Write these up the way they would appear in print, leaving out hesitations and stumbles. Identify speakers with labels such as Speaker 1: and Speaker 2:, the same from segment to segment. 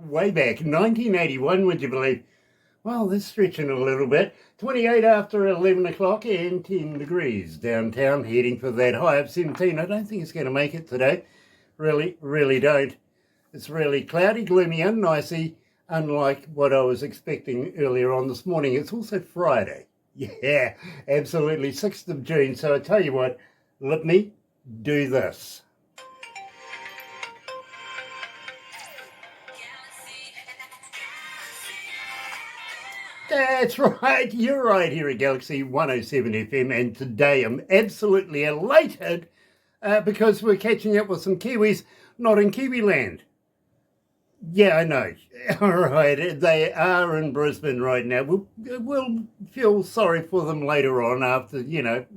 Speaker 1: way back, 1981, would you believe? Well, that's stretching a little bit. 28 after 11 o'clock and 10 degrees downtown, heading for that high of 17. I don't think it's going to make it today. Really don't. It's really cloudy, gloomy, unicey, unlike what I was expecting earlier on this morning. It's also Friday. Yeah, absolutely, 6th of June. So I tell you what, let me do this. That's right, you're right here at Galaxy 107 FM, and today I'm absolutely elated because we're catching up with some Kiwis not in Kiwiland. Yeah, I know. All right, they are in Brisbane right now. We'll feel sorry for them later on after,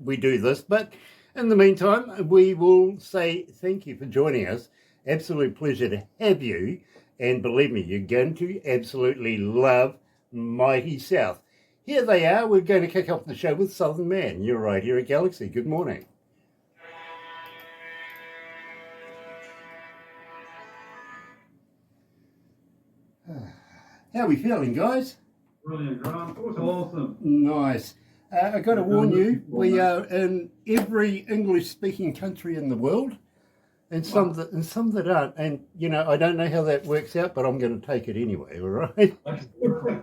Speaker 1: we do this. But in the meantime, we will say thank you for joining us. Absolute pleasure to have you. And believe me, you're going to absolutely love Mighty South. Here they are. We're going to kick off the show with Southern Man. You're right here at Galaxy. Good morning. How are we feeling, guys?
Speaker 2: Brilliant, Grant. Awesome.
Speaker 1: Nice. I got to warn you, we are in every English-speaking country in the world, and some that aren't. And I don't know how that works out, but I'm going to take it anyway. All right.
Speaker 2: That's great.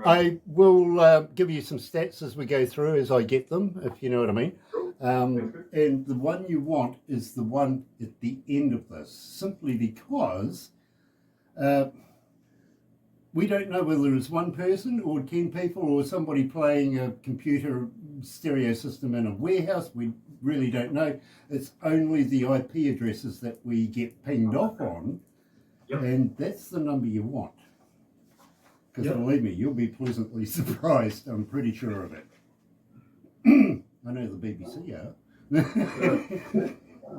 Speaker 1: I will give you some stats as we go through, as I get them, if you know what I mean. And the one you want is the one at the end of this, simply because we don't know whether it's one person or 10 people or somebody playing a computer stereo system in a warehouse. We really don't know. It's only the IP addresses that we get pinged off on, and that's the number you want. Because believe me, you'll be pleasantly surprised. I'm pretty sure of it. I know the BBC are.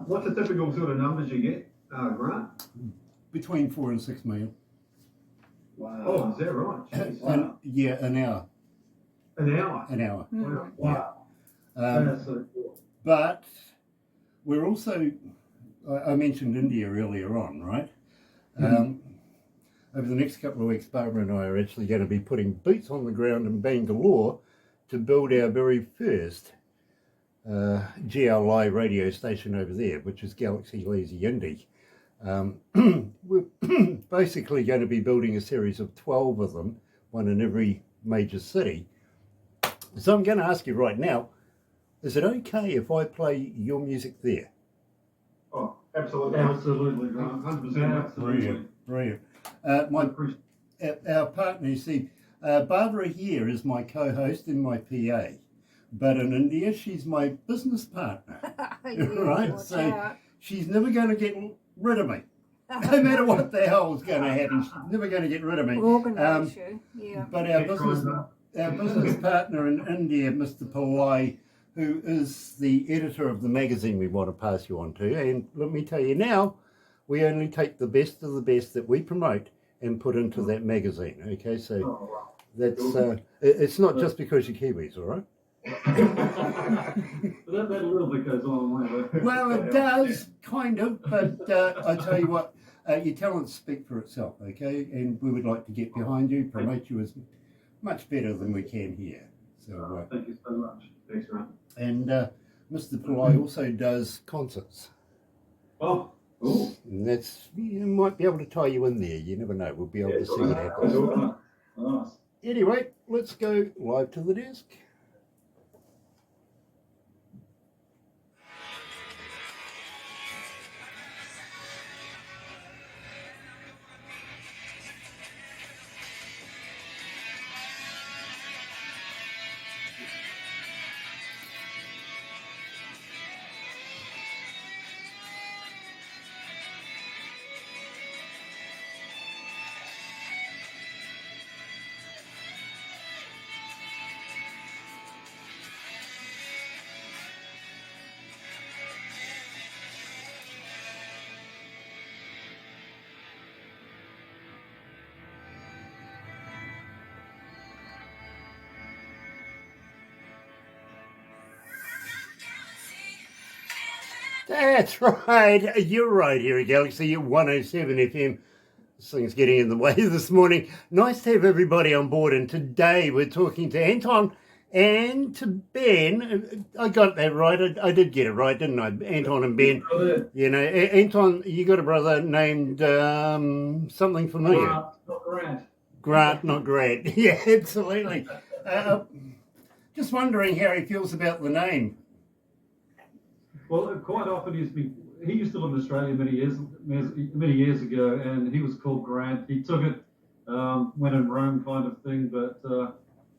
Speaker 2: What's the typical sort of numbers you get, Grant?
Speaker 1: Between 4 and 6 million.
Speaker 2: Wow. Oh, is that right?
Speaker 1: An hour.
Speaker 2: An hour?
Speaker 1: An hour.
Speaker 2: Wow. That's so cool.
Speaker 1: But we're also, I mentioned India earlier on, right? Over the next couple of weeks, Barbara and I are actually going to be putting boots on the ground in Bangalore to build our very first GLI radio station over there, which is Galaxy Lazy Indie. We're basically going to be building a series of 12 of them, one in every major city. So I'm going to ask you right now, is it okay if I play your music there?
Speaker 2: Oh, absolutely. Absolutely, Grant. 100% absolutely.
Speaker 1: Brilliant. Our partner, you see, Barbara here is my co-host and my PA, but in India she's my business partner, right? So she's never going to get rid of me, no matter what the hell is going to happen. She's never going to get rid of me. But our business partner in India, Mr. Pillai, who is the editor of the magazine we want to pass you on to, and let me tell you now, we only take the best of the best that we promote and put into that magazine. Okay, so that's it's not just because you're Kiwis, all right?
Speaker 2: that little bit goes on way.
Speaker 1: Well, it does, kind of, but I tell you what, your talents speak for itself, okay? And we would like to get behind you, promote you as much better than we can here. So
Speaker 2: thank you so much. Thanks, Grant.
Speaker 1: And Mr. Pillai also does concerts.
Speaker 2: Oh. Ooh.
Speaker 1: And that's, you might be able to tie you in there. You never know. We'll be able to see what happens.
Speaker 2: Nice.
Speaker 1: Anyway, let's go live to the desk. That's right. You're right here at Galaxy 107 FM. this thing's getting in the way this morning. Nice to have everybody on board, and today we're talking to Anton and to Ben. I got that right. I did get it right, didn't I? Anton and Ben. You know, Anton, you got a brother named something familiar. Grant, not Grant. Yeah, absolutely. Just wondering how he feels about the name.
Speaker 2: Well, quite often he used to live in Australia many years ago, and he was called Grant. He took it when in Rome kind of thing, but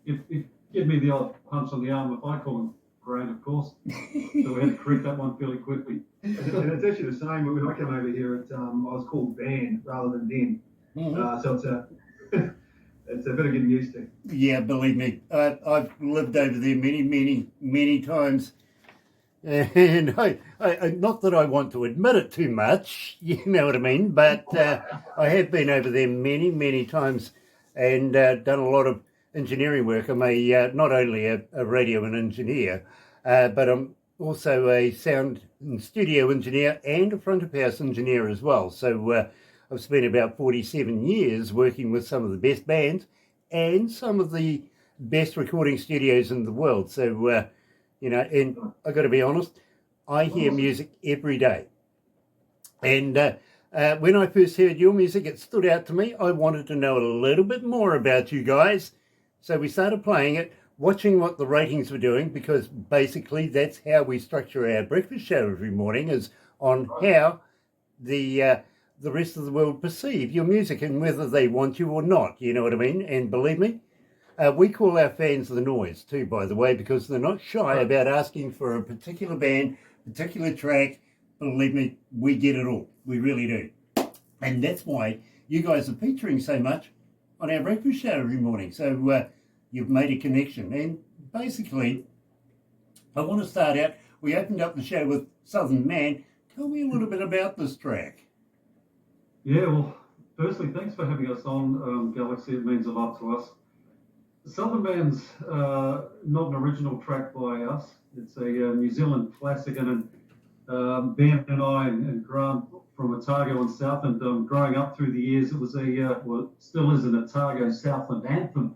Speaker 2: it give me the odd punch on the arm if I call him Grant, of course. So we had to correct that one fairly quickly.
Speaker 3: And it's actually the same. When I came over here, I was called Ben rather than Ben.
Speaker 1: Mm-hmm.
Speaker 3: So it's a bit of getting used to.
Speaker 1: Yeah, believe me, I've lived over there many times. And I not that I want to admit it too much, you know what I mean, but I have been over there many times and done a lot of engineering work. I'm not only a radio and engineer, but I'm also a sound and studio engineer and a front of house engineer as well. So I've spent about 47 years working with some of the best bands and some of the best recording studios in the world. So you know, and I got to be honest, I hear music every day. And when I first heard your music, it stood out to me. I wanted to know a little bit more about you guys. So we started playing it, watching what the ratings were doing, because basically that's how we structure our breakfast show every morning, is on how the rest of the world perceive your music and whether they want you or not. You know what I mean? And believe me, we call our fans the noise too, by the way, because they're not shy about asking for a particular band, particular track. Believe me, we get it all. We really do. And that's why you guys are featuring so much on our breakfast show every morning. So you've made a connection. And basically, I want to start out, we opened up the show with Southern Man. Tell me a little bit about this track.
Speaker 2: Yeah, well, firstly, thanks for having us on Galaxy. It means a lot to us. Southern Man's not an original track by us. It's a New Zealand classic, and Ben and I and Grant from Otago and Southland, growing up through the years, it was still is an Otago Southland anthem,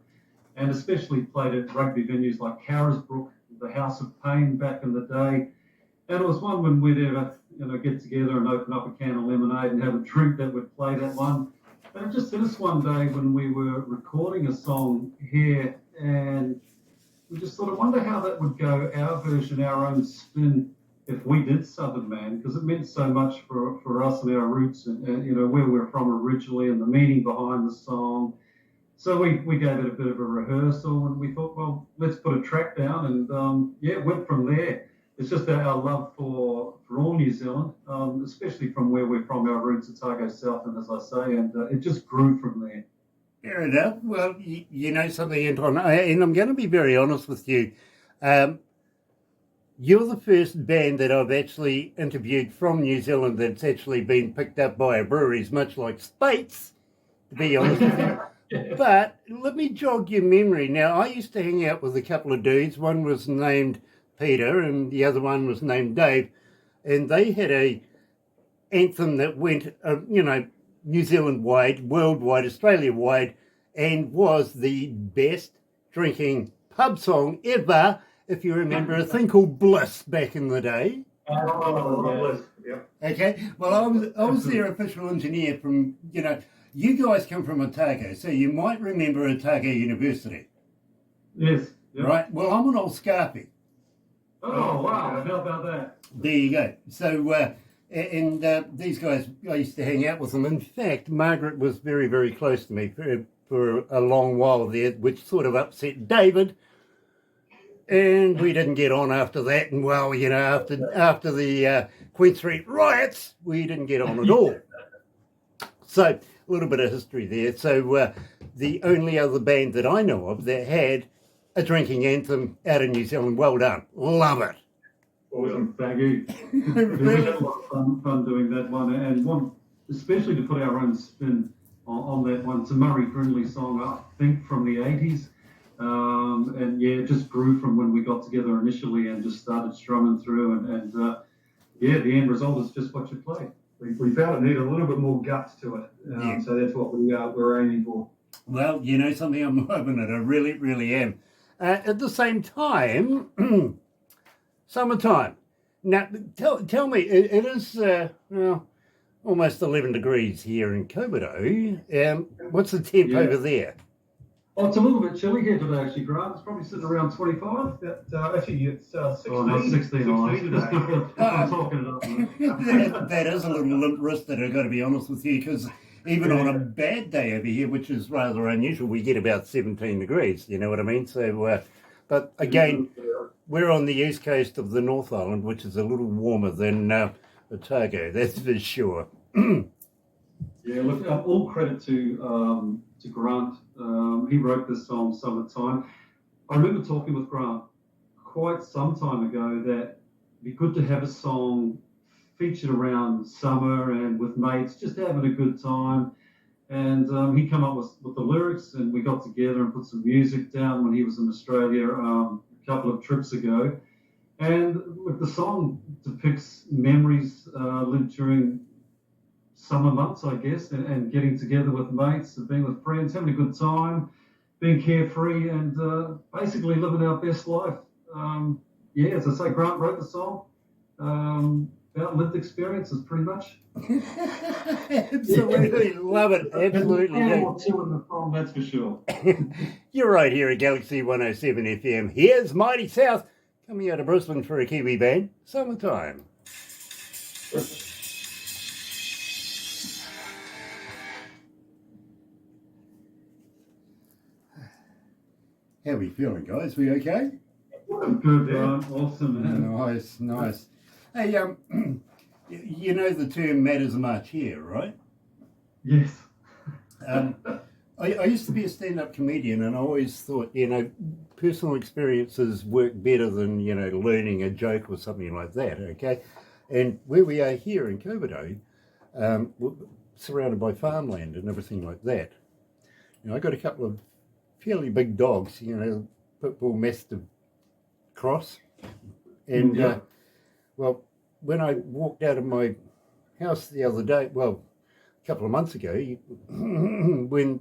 Speaker 2: and especially played at rugby venues like Carisbrook, the House of Pain back in the day. And it was one when we'd ever get together and open up a can of lemonade and have a drink that would play that one. And it just hit us one day when we were recording a song here, and we just sort of wonder how that would go, our version, our own spin, if we did Southern Man, because it meant so much for us and our roots and where we're from originally and the meaning behind the song. So we gave it a bit of a rehearsal, and we thought, well, let's put a track down, and it went from there. It's just our love for all New Zealand, especially from where we're from, our roots, Otago Southland, as I say, and it just grew from there.
Speaker 1: Fair enough. Well, you know something, Anton, and I'm going to be very honest with you. You're the first band that I've actually interviewed from New Zealand that's actually been picked up by a breweries, much like Spates, to be honest with you. But let me jog your memory. Now, I used to hang out with a couple of dudes. One was named Peter and the other one was named Dave, and they had a anthem that went, New Zealand wide, worldwide, Australia wide, and was the best drinking pub song ever. If you remember a thing called Bliss back in the day.
Speaker 3: Bliss. Yep.
Speaker 1: Okay. Well, I was their official engineer from, you guys come from Otago, so you might remember Otago University.
Speaker 2: Yes. Yep.
Speaker 1: Right. Well, I'm an old Scarpy.
Speaker 2: Oh, wow. How about that?
Speaker 1: There you go. So, these guys, I used to hang out with them. In fact, Margaret was very, very close to me for a long while there, which sort of upset David. And we didn't get on after that. And, well, after the Queen Street riots, we didn't get on at all. So, a little bit of history there. So, the only other band that I know of that had a drinking anthem out of New Zealand. Well done. Love it.
Speaker 2: Awesome. Thank you. We had a lot of fun doing that one, and one especially to put our own spin on that one. It's a Murray Brindley song, I think, from the 80s. And it just grew from when we got together initially and just started strumming through. And the end result is just what you play.
Speaker 3: we felt it needed a little bit more guts to it. So that's what we're aiming for.
Speaker 1: Well, you know something, I'm loving it. I really, really am. At the same time, summertime. Now, tell me, it is well, almost 11 degrees here in Komodo. What's the temp over there?
Speaker 2: Oh, it's a little bit chilly here today, actually, Grant. It's probably sitting around 25.
Speaker 3: Actually, it's 16.
Speaker 2: Oh, no, 16
Speaker 3: today.
Speaker 2: I'm talking it up.
Speaker 1: That is a little limp wristed, I've got to be honest with you, because even on a bad day over here, which is rather unusual, we get about 17 degrees, you know what I mean? So, but again, we're on the east coast of the North Island, which is a little warmer than Otago, that's for sure.
Speaker 2: Yeah, look, all credit to Grant. He wrote this song, Summertime. I remember talking with Grant quite some time ago that it'd be good to have a song featured around summer and with mates, just having a good time. And he came up with the lyrics, and we got together and put some music down when he was in Australia a couple of trips ago. And look, the song depicts memories lived during summer months, I guess, and getting together with mates and being with friends, having a good time, being carefree, and basically living our best life. Yeah, as I say, Grant wrote the song about lived experiences, pretty much.
Speaker 1: Absolutely love it. Absolutely.
Speaker 2: More to in the song, that's for sure.
Speaker 1: You're right here at Galaxy 107 FM. Here's Mighty South coming out of Brisbane for a Kiwi band. Summertime. How are we feeling, guys? We okay?
Speaker 2: Good, awesome, man.
Speaker 1: Nice. Hey, you know the term matters much here, right?
Speaker 2: Yes.
Speaker 1: I used to be a stand-up comedian, and I always thought, you know, personal experiences work better than, you know, learning a joke or something like that, okay? And where we are here in Komodo, we're surrounded by farmland and everything like that. You know, I got a couple of fairly big dogs, you know, pit bull mastiff cross. And, well, when I walked out of my house the other day, well, a couple of months ago, when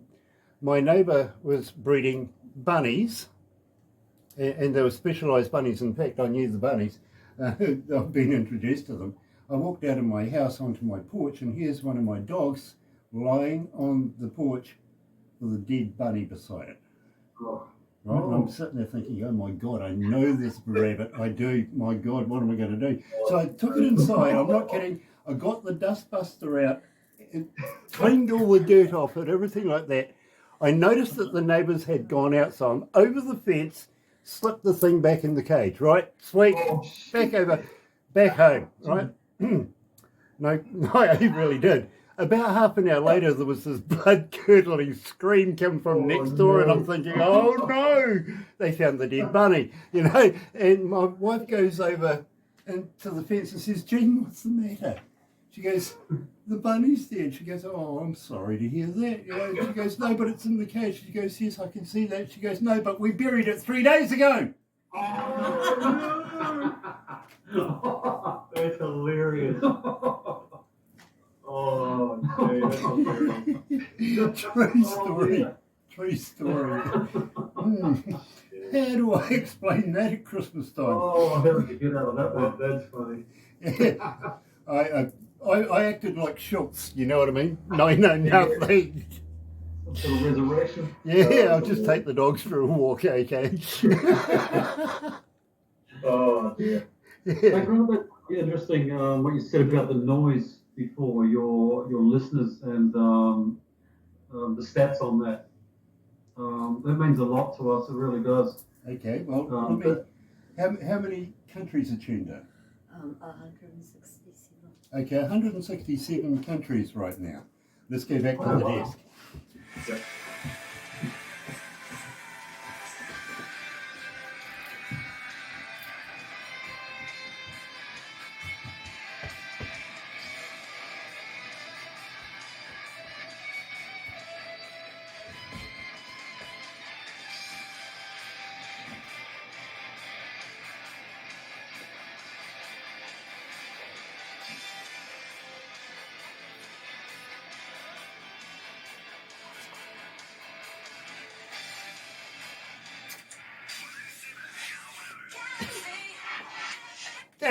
Speaker 1: my neighbour was breeding bunnies, and they were specialised bunnies. In fact, I knew the bunnies. I've been introduced to them. I walked out of my house onto my porch, and here's one of my dogs lying on the porch with a dead bunny beside it.
Speaker 2: Oh.
Speaker 1: Right, and I'm sitting there thinking, oh my God, I know this rabbit. I do. My God, what am I going to do? So I took it inside. I'm not kidding. I got the dustbuster out, cleaned all the dirt off it, everything like that. I noticed that the neighbours had gone out, so I'm over the fence, slipped the thing back in the cage, right? Sweet, back home, right? No, I really did. About half an hour later, there was this blood-curdling scream coming from next door, and I'm thinking, oh no, they found the dead bunny, you know. And my wife goes over and to the fence and says, Jean, what's the matter? She goes, the bunny's dead. She goes, oh, I'm sorry to hear that. You know, she goes, no, but it's in the cage. She goes, yes, I can see that. She goes, no, but we buried it 3 days ago.
Speaker 3: Oh, that's hilarious. Oh, gee, that's hilarious.
Speaker 1: True story. How do I explain that at Christmas time?
Speaker 2: Oh, how did you get out of that one?
Speaker 3: That's funny.
Speaker 1: I acted like Schultz, you know what I mean? No, nothing.
Speaker 2: Some sort of resurrection.
Speaker 1: Yeah, I'll just take the dogs for a walk, okay?
Speaker 3: Oh, dear.
Speaker 2: I found that interesting what you said about the noise before, your listeners and the stats on that. That means a lot to us, it really does.
Speaker 1: Okay, well, how many countries are tuned in?
Speaker 4: 167.
Speaker 1: Okay, 167 countries right now. Let's go back to the desk.
Speaker 3: Yep.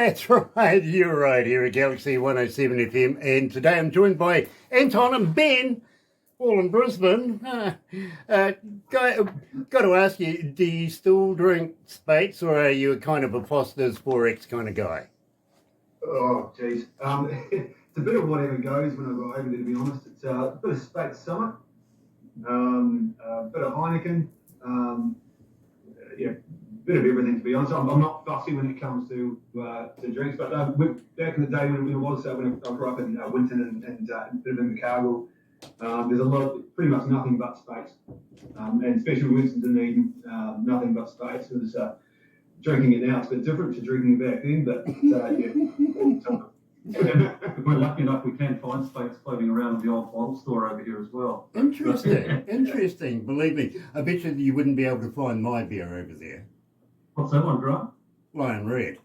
Speaker 1: That's right, you're right, here at Galaxy 107 FM, and today I'm joined by Anton and Ben, all in Brisbane. Got to ask you, do you still drink Spates, or are you a kind of a Foster's 4X kind of guy?
Speaker 3: Oh, geez. It's a bit of whatever goes when I go over there, to be honest. It's a bit of Spates Summit, a bit of Heineken, yeah, bit of everything, to be honest. I'm not fussy when it comes to drinks, but back in the day when I grew up in Winton and a bit of Invercargill, there's a lot of, pretty much nothing but Spates, and especially Winston and Eden, nothing but Spates. Drinking it now, it's a bit different to drinking it back then, but yeah.
Speaker 2: If we're lucky enough, we can find Spates floating around in the old bottle store over here as well.
Speaker 1: Interesting. Believe me, I bet you wouldn't be able to find my beer over there.
Speaker 2: What's that one, Grant?
Speaker 1: Lion Red.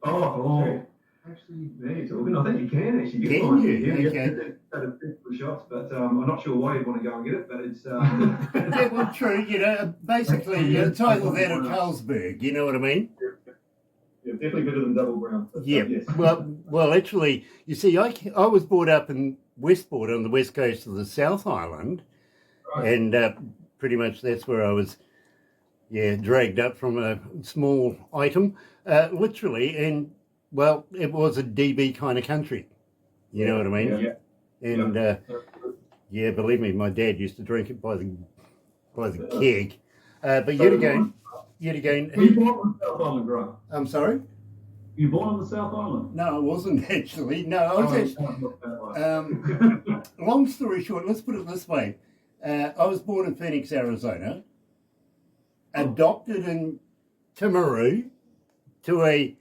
Speaker 2: Oh.
Speaker 3: Actually, there you're talking. I think you can actually get
Speaker 1: Can
Speaker 3: one.
Speaker 1: you?
Speaker 3: Yeah,
Speaker 1: Okay.
Speaker 3: Had a few shots, but I'm not sure why you'd want to go and get it, but it's...
Speaker 1: Yeah, well, true. Basically, it's either that or Carlsberg. You know what I mean?
Speaker 3: Yeah, definitely better than Double Brown. But,
Speaker 1: Yeah.
Speaker 3: yes.
Speaker 1: Well, actually, you see, I was brought up in Westport on the west coast of the South Island,
Speaker 3: Right.
Speaker 1: and pretty much that's where I was, dragged up from a small item, literally, and well, it was a DB kind of country. You know what I mean?
Speaker 3: Yeah.
Speaker 1: And believe me, my dad used to drink it by the keg. But yet again,
Speaker 2: Were you born on the South Island, Grant?
Speaker 1: I'm sorry.
Speaker 2: Were you born on the South Island?
Speaker 1: No, I wasn't actually. No, I was actually. Long story short, let's put it this way. I was born in Phoenix, Arizona, adopted in Timaru to a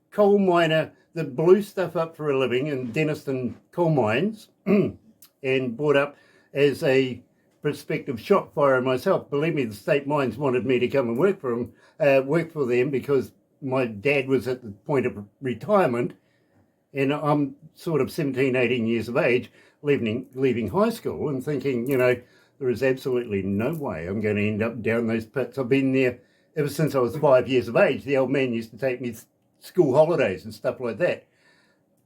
Speaker 1: coal miner that blew stuff up for a living in Denniston coal mines and brought up as a prospective shop firer myself. Believe me, the state mines wanted me to come and work for them because my dad was at the point of retirement, and I'm sort of 17, 18 years of age, leaving high school and thinking, there is absolutely no way I'm going to end up down those pits. I've been there ever since I was 5 years of age. The old man used to take me school holidays and stuff like that.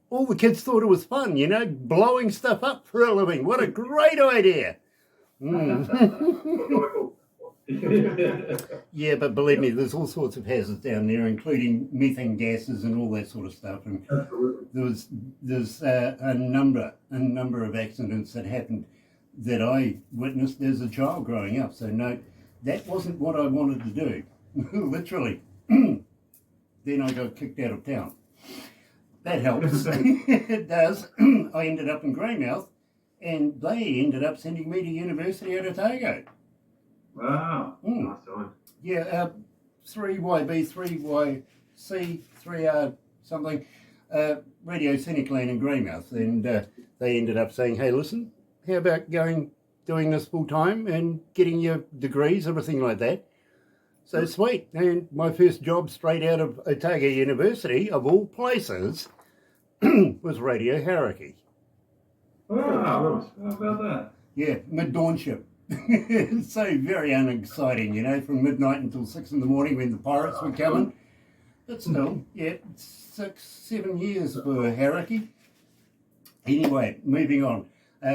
Speaker 1: All the kids thought it was fun, blowing stuff up for a living. What a great idea. Yeah, but believe me, there's all sorts of hazards down there, including methane gases and all that sort of stuff. And there's a number of accidents that happened that I witnessed as a child growing up. So no, that wasn't what I wanted to do, literally. Then I got kicked out of town. That helps. It does. I ended up in Greymouth, and they ended up sending me to University of Otago.
Speaker 3: Wow. Nice time.
Speaker 1: Yeah, 3YB, 3YC, 3R something, Radio Scenic Lane in Greymouth. And they ended up saying, hey, listen, how about doing this full time and getting your degrees, everything like that. So sweet. And my first job straight out of Otago University, of all places, was Radio Hauraki.
Speaker 2: Oh, nice. How about that?
Speaker 1: Yeah, mid-dawn shift. So very unexciting, from midnight until 6 in the morning when the pirates were coming. But still, 6-7 years for Hauraki. Anyway, moving on.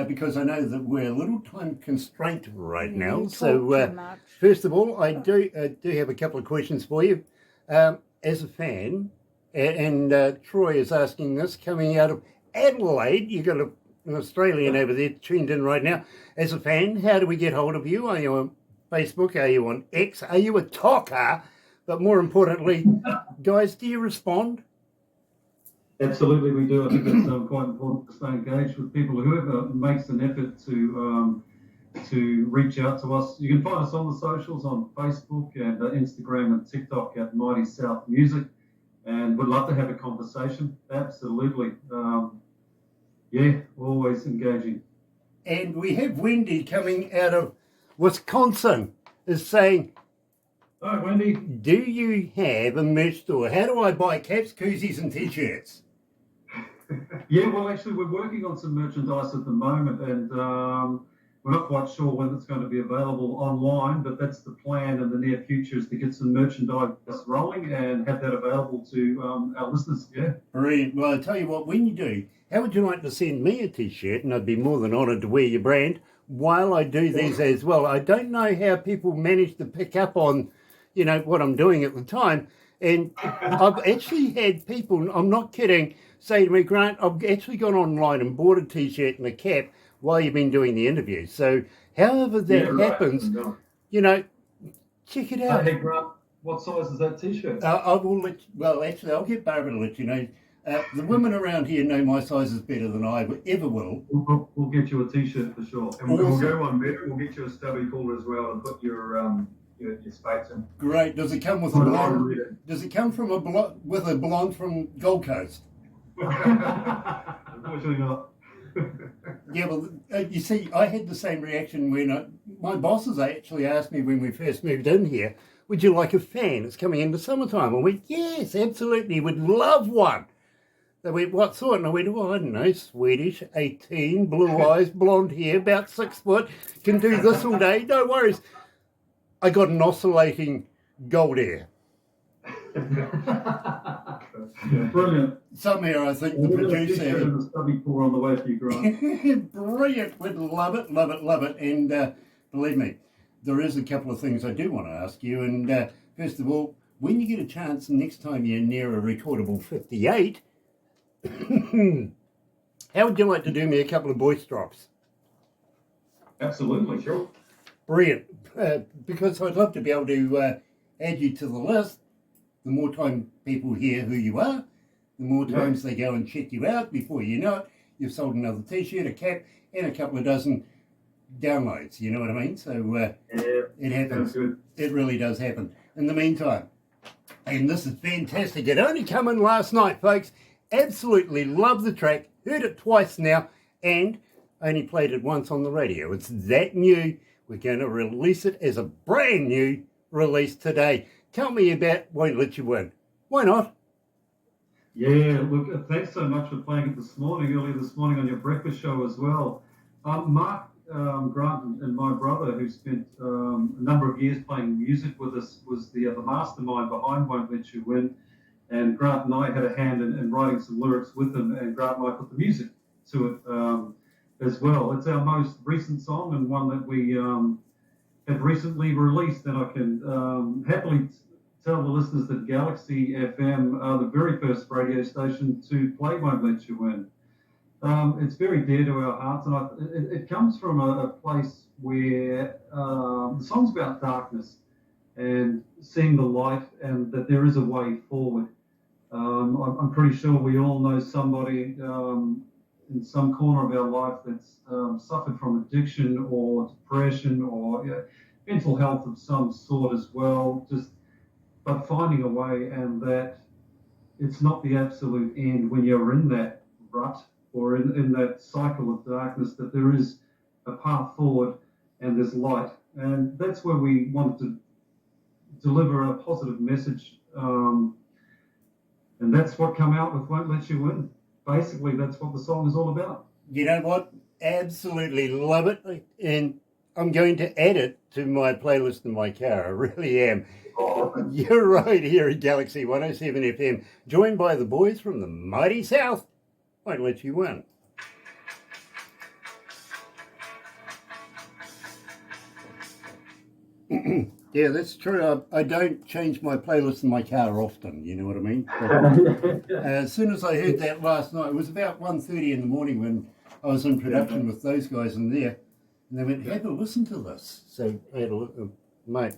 Speaker 1: Because I know that we're a little time constrained right now. So first of all, I do have a couple of questions for you. As a fan, and Troy is asking this, coming out of Adelaide, you've got an Australian over there tuned in right now. As a fan, how do we get hold of you? Are you on Facebook? Are you on X? Are you a talker? But more importantly, guys, do you respond?
Speaker 2: Absolutely, we do. I think that's quite important to stay engaged with people. Whoever makes an effort to reach out to us, you can find us on the socials on Facebook and Instagram and TikTok at Mighty South Music, and would love to have a conversation. Absolutely, always engaging.
Speaker 1: And we have Wendy coming out of Wisconsin is saying,
Speaker 2: hi, Wendy.
Speaker 1: Do you have a merch store? How do I buy caps, koozies, and t-shirts?
Speaker 2: Yeah, well, actually, we're working on some merchandise at the moment, and We're not quite sure when it's going to be available online, but that's the plan in the near future, is to get some merchandise rolling and have that available to our listeners. Yeah.
Speaker 1: Brilliant. Well, I'll tell you what, when you do, how would you like to send me a T-shirt? And I'd be more than honoured to wear your brand while I do these as well. I don't know how people manage to pick up on, you know, what I'm doing at the time. And I've actually had people, I'm not kidding, say to me, Grant, I've actually gone online and bought a T-shirt and a cap while you've been doing the interview. So however that happens, you know, check it out.
Speaker 2: Hey, Grant, what size is that T-shirt?
Speaker 1: I will let you, well, actually, I'll get Barbara to let you know. The women around here know my size is better than I ever will.
Speaker 2: We'll get you a T-shirt for sure.
Speaker 3: And we'll go one better. We'll get you a stubby cooler as well and put your spates in.
Speaker 1: Great. Does it come with a blonde? Does it come from with a blonde from Gold Coast?
Speaker 3: Unfortunately not.
Speaker 1: Yeah, well, you see, I had the same reaction when my bosses actually asked me when we first moved in here, would you like a fan? It's coming into summertime. I went, yes, absolutely, would love one. They went, what sort? And I went, well, I don't know, Swedish, 18, blue eyes, blonde hair, about 6 foot, can do this all day, no worries. I got an oscillating gold air.
Speaker 2: Brilliant.
Speaker 1: Somehow I think the producer...
Speaker 2: The stubby pour on the way for you, Grant.
Speaker 1: Brilliant. We'd love it, love it, love it. And believe me, there is a couple of things I do want to ask you. And first of all, when you get a chance next time you're near a recordable 58, how would you like to do me a couple of voice drops?
Speaker 3: Absolutely, sure.
Speaker 1: Brilliant. Because I'd love to be able to add you to the list. The more time people hear who you are, the more times they go and check you out. Before you know it, you've sold another T-shirt, a cap, and a couple of dozen downloads. You know what I mean? So it happens. It really does happen. In the meantime, and this is fantastic. It only came in last night, folks. Absolutely love the track. Heard it twice now, and only played it once on the radio. It's that new. We're going to release it as a brand new release today. Tell me about Won't Let You Win. Why not?
Speaker 2: Yeah, look, thanks so much for playing it earlier this morning on your breakfast show as well. Mark, Grant and my brother, who spent a number of years playing music with us, was the mastermind behind Won't Let You Win. And Grant and I had a hand in writing some lyrics with him, and Grant and I put the music to it as well. It's our most recent song and one that we have recently released, and I can happily tell the listeners that Galaxy FM are the very first radio station to play Won't Let You Win. It's very dear to our hearts, and it comes from a place where the song's about darkness and seeing the light, and that there is a way forward. I'm pretty sure we all know somebody in some corner of our life that's suffered from addiction or depression or mental health of some sort as well, but finding a way, and that it's not the absolute end when you're in that rut or in that cycle of darkness, that there is a path forward and there's light. And that's where we wanted to deliver a positive message. And that's what come out with Won't Let You Win. Basically, that's what the song is all about.
Speaker 1: You know what? Absolutely love it. And I'm going to add it to my playlist in my car. I really am. You're right here at Galaxy 107 FM, joined by the boys from the mighty South. Won't Let You Win. Yeah, that's true. I don't change my playlist in my car often, you know what I mean? But, as soon as I heard that last night, it was about 1:30 in the morning when I was in production with those guys in there, and they went, have a listen to this. So I had a look, mate,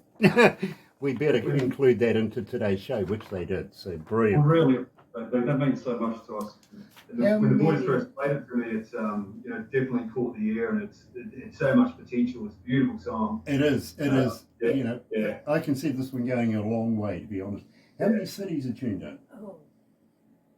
Speaker 1: we better include that into today's show, which they did. So brilliant.
Speaker 2: Well, really, that means so much to us.
Speaker 3: When the boys first played it for me, it's definitely caught the ear, and it's so much potential. It's a beautiful song.
Speaker 1: It is. It is.
Speaker 3: Yeah,
Speaker 1: you know,
Speaker 3: yeah.
Speaker 1: I can see this one going a long way, to be honest. How many cities are tuned in?
Speaker 4: Oh,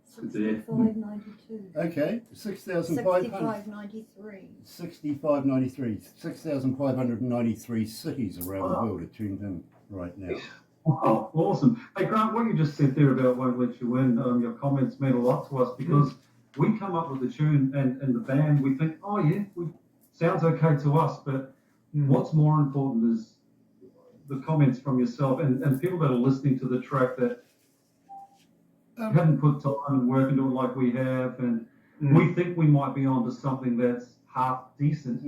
Speaker 4: 6592.
Speaker 1: Okay, 6,500.
Speaker 4: 6593.
Speaker 1: 6593. 6,593 cities around the world are tuned in right now.
Speaker 2: Oh, awesome. Hey, Grant, what you just said there about Won't Let You Win, your comments mean a lot to us, because we come up with the tune and the band, we think, oh yeah, sounds okay to us, but what's more important is the comments from yourself and people that are listening to the track that haven't put time and work into it like we have, and we think we might be onto something that's half decent.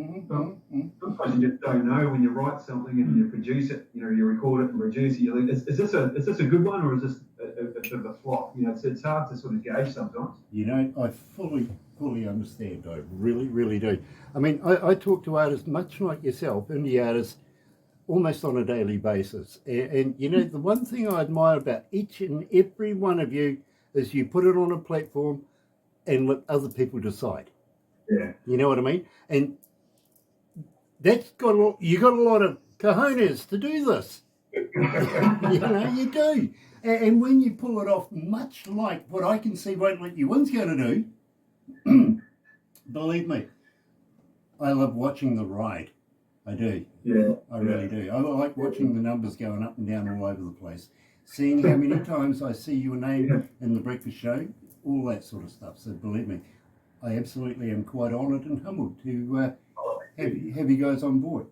Speaker 3: Sometimes you just don't know when you write something and you produce it, you record it and produce it. You're like, is this a good one or is this a bit of a flop? It's hard to sort of gauge sometimes.
Speaker 1: I fully understand. I really do. I mean, I talk to artists much like yourself, indie artists, almost on a daily basis. And the one thing I admire about each and every one of you is you put it on a platform and let other people decide.
Speaker 3: Yeah.
Speaker 1: You know what I mean? And you got a lot of cojones to do this. You do. And when you pull it off, much like what I can see Won't Let You Win's going to do, believe me, I love watching the ride. I do.
Speaker 3: Yeah.
Speaker 1: I really do. I like watching the numbers going up and down all over the place. Seeing how many times I see your name in the breakfast show, all that sort of stuff. So believe me, I absolutely am quite honoured and humbled to have you guys on board.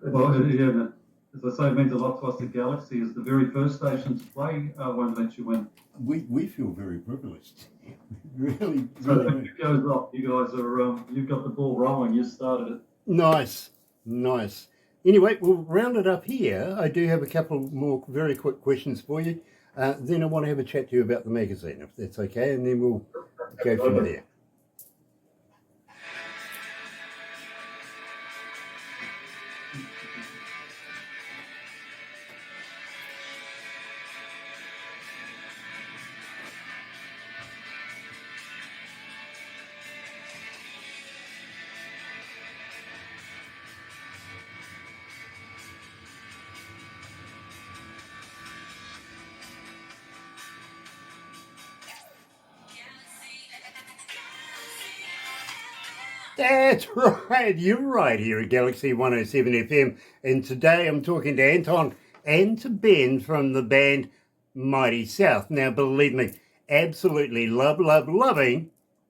Speaker 2: Well, yeah, as I say, it means a lot to us. The Galaxy is the very first station to play Won't Let You Win.
Speaker 1: We feel very privileged. really.
Speaker 2: So it goes off. You guys are, you've got the ball rolling. You started it.
Speaker 1: Nice. Anyway, we'll round it up here. I do have a couple more very quick questions for you. Then I want to have a chat to you about the magazine, if that's okay, and then we'll go from there. That's right, you're right here at Galaxy 107 FM, and today I'm talking to Anton and to Ben from the band Mighty South. Now, believe me, absolutely loving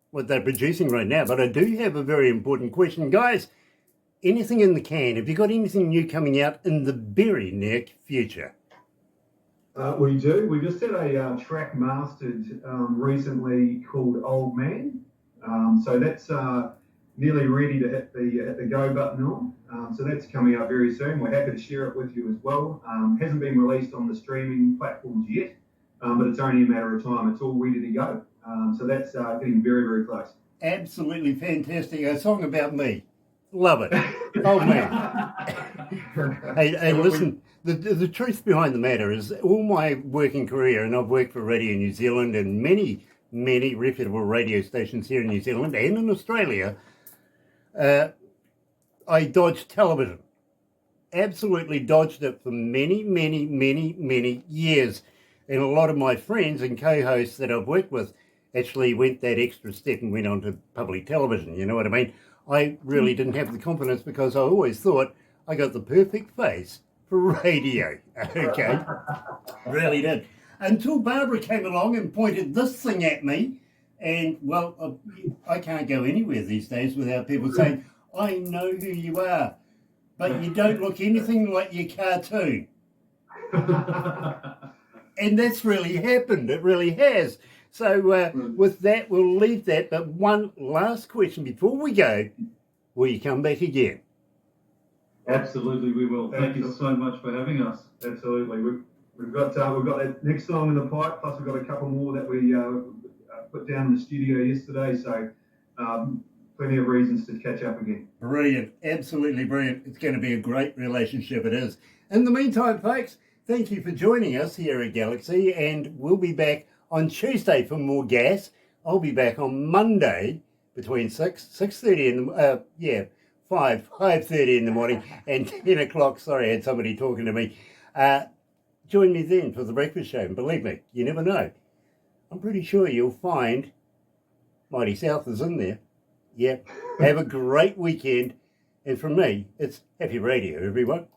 Speaker 1: what they're producing right now, but I do have a very important question. Guys, anything in the can? Have you got anything new coming out in the very near future?
Speaker 3: We do. We just had a track mastered recently called Old Man. So that's nearly ready to hit the go button on. So that's coming out very soon. We're happy to share it with you as well. Hasn't been released on the streaming platforms yet, but it's only a matter of time. It's all ready to go. So that's getting very close.
Speaker 1: Absolutely fantastic. A song about me. Love it. Old Man. Hey, listen, the truth behind the matter is all my working career, and I've worked for Radio New Zealand and many reputable radio stations here in New Zealand and in Australia, I dodged television. Absolutely dodged it for many years. And a lot of my friends and co-hosts that I've worked with actually went that extra step and went on to public television, you know what I mean? I really didn't have the confidence because I always thought I got the perfect face for radio, okay? Really did. Until Barbara came along and pointed this thing at me, and, well, I can't go anywhere these days without people saying, I know who you are, but you don't look anything like your cartoon. And that's really happened. It really has. So with that, we'll leave that. But one last question before we go. Will you come back again?
Speaker 2: Absolutely, we will. Thank you so much for having us.
Speaker 3: Absolutely. We've got that next song in the pipe, plus we've got a couple more that we put down in the studio yesterday. So plenty of reasons to catch up again.
Speaker 1: Brilliant. Absolutely brilliant. It's going to be a great relationship. It is. In the meantime, folks, thank you for joining us here at Galaxy, and we'll be back on Tuesday for more gas. I'll be back on Monday between 5:30 in the morning and 10 o'clock. Sorry, I had somebody talking to me. Join me then for the breakfast show. And believe me, you never know. I'm pretty sure you'll find Mighty South is in there. Yeah. Have a great weekend. And from me, it's happy radio, everyone.